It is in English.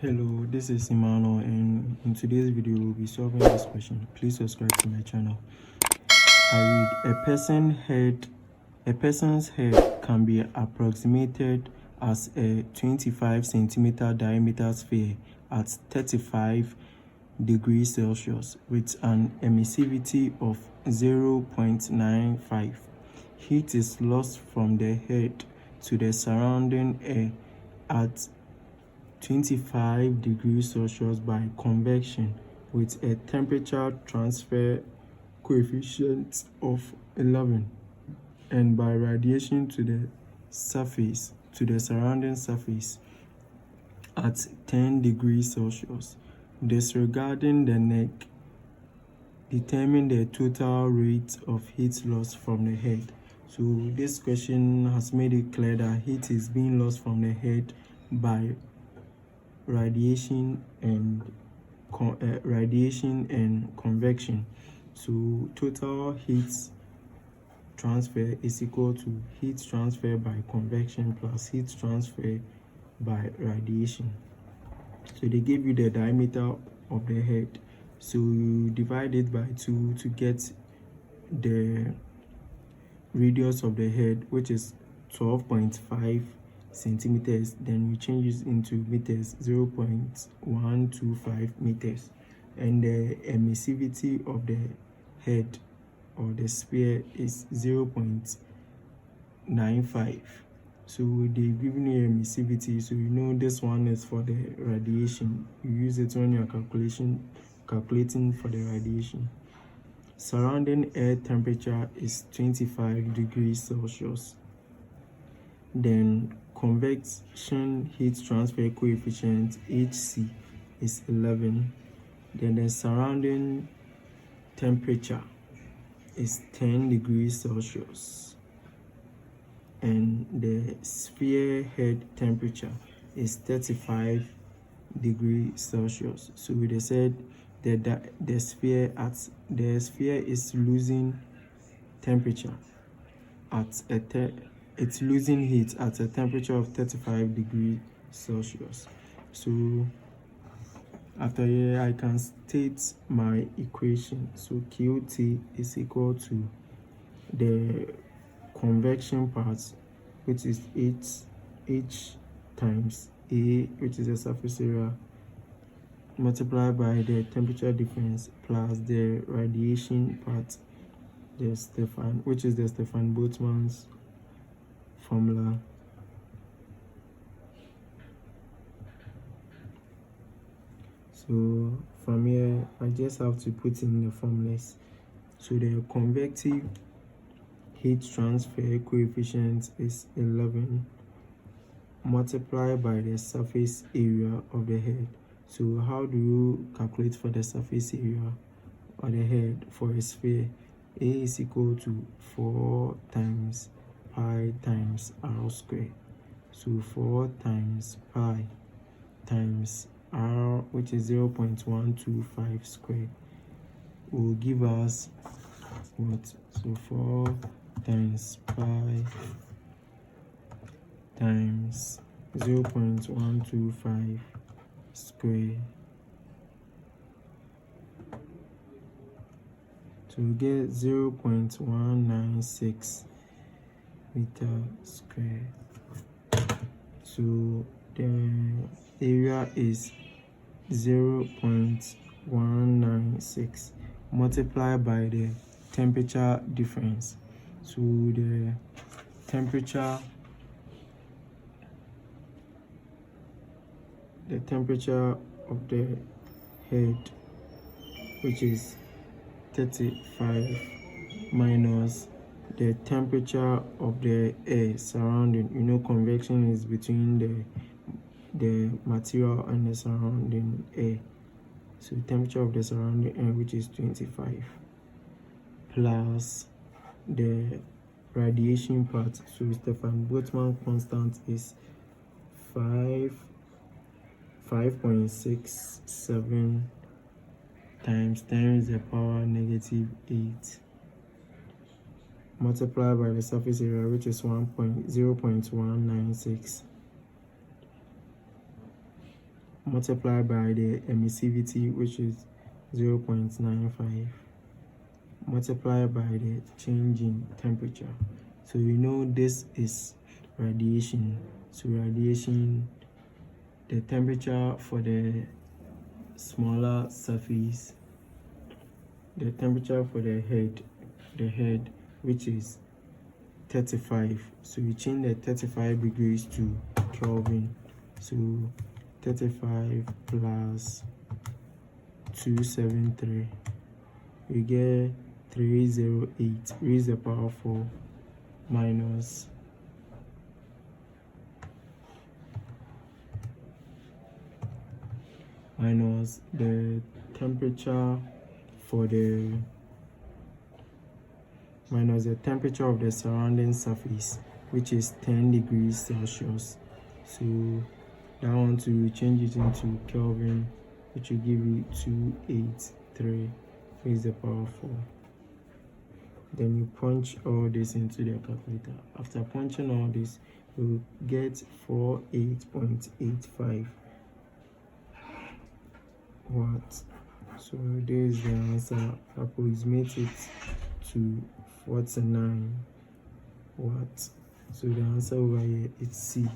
Hello, this is Emmanuel, and in today's video we'll be solving this question. Please subscribe to my channel. I read, a person's head can be approximated as a 25 centimeter diameter sphere at 35 degrees Celsius with an emissivity of 0.95. Heat is lost from the head to the surrounding air at 25 degrees Celsius by convection with a temperature transfer coefficient of 11, and by radiation to the surrounding surface at 10 degrees Celsius. Disregarding the neck, determine the total rate of heat loss from the head. So this question has made it clear that heat is being lost from the head by radiation and convection. So total heat transfer is equal to heat transfer by convection plus heat transfer by radiation. So they give you the diameter of the head, so you divide it by 2 to get the radius of the head, which is 12.5 centimeters. Then you change it into meters, 0.125 meters, and the emissivity of the head or the sphere is 0.95. so they've given you emissivity, so you know this one is for the radiation. You use it when you're calculating for the radiation. Surrounding air temperature is 25 degrees Celsius. Then convection heat transfer coefficient HC is 11. Then the surrounding temperature is 10 degrees Celsius. And the sphere head temperature is 35 degrees Celsius. So they said that the sphere is losing temperature at it's losing heat at a temperature of 35 degrees Celsius. So after here, I can state my equation. So QT is equal to the convection part, which is H times A, which is the surface area, multiplied by the temperature difference plus the radiation part, which is the Stefan-Boltzmann's formula. So from here, I just have to put in the formulas. So the convective heat transfer coefficient is 11 multiplied by the surface area of the head. So how do you calculate for the surface area of the head for a sphere? A is equal to 4 times pi times r squared. So 4 times pi times r, which is 0.125 squared, will give us what? So 4 times pi times 0.125 squared to get 0.196 meter square. So the area is 0.196 multiplied by the temperature difference. So the temperature of the head, which is 35, minus the temperature of the air surrounding. You know, convection is between the material and the surrounding air. So temperature of the surrounding air, which is 25, plus the radiation part. So Stefan-Boltzmann constant is 5.67 times 10 raised to the power -8 multiplied by the surface area, which is 0.196 multiplied by the emissivity, which is 0.95, multiplied by the change in temperature. So we know this is radiation. So radiation, the temperature for the smaller surface, the temperature for the head, which is 35. So we change the 35 degrees to Kelvin. So 35 plus 273, we get 308 raised to the power 4 minus the temperature for the of the surrounding surface, which is 10 degrees Celsius. So that one to change it into Kelvin, which will give you 283 raised to the power 4. Then you punch all this into the calculator. After punching all this, you'll get 48.85 watts. So this is the answer. Approximate it to 49 watts. So the answer over here is C.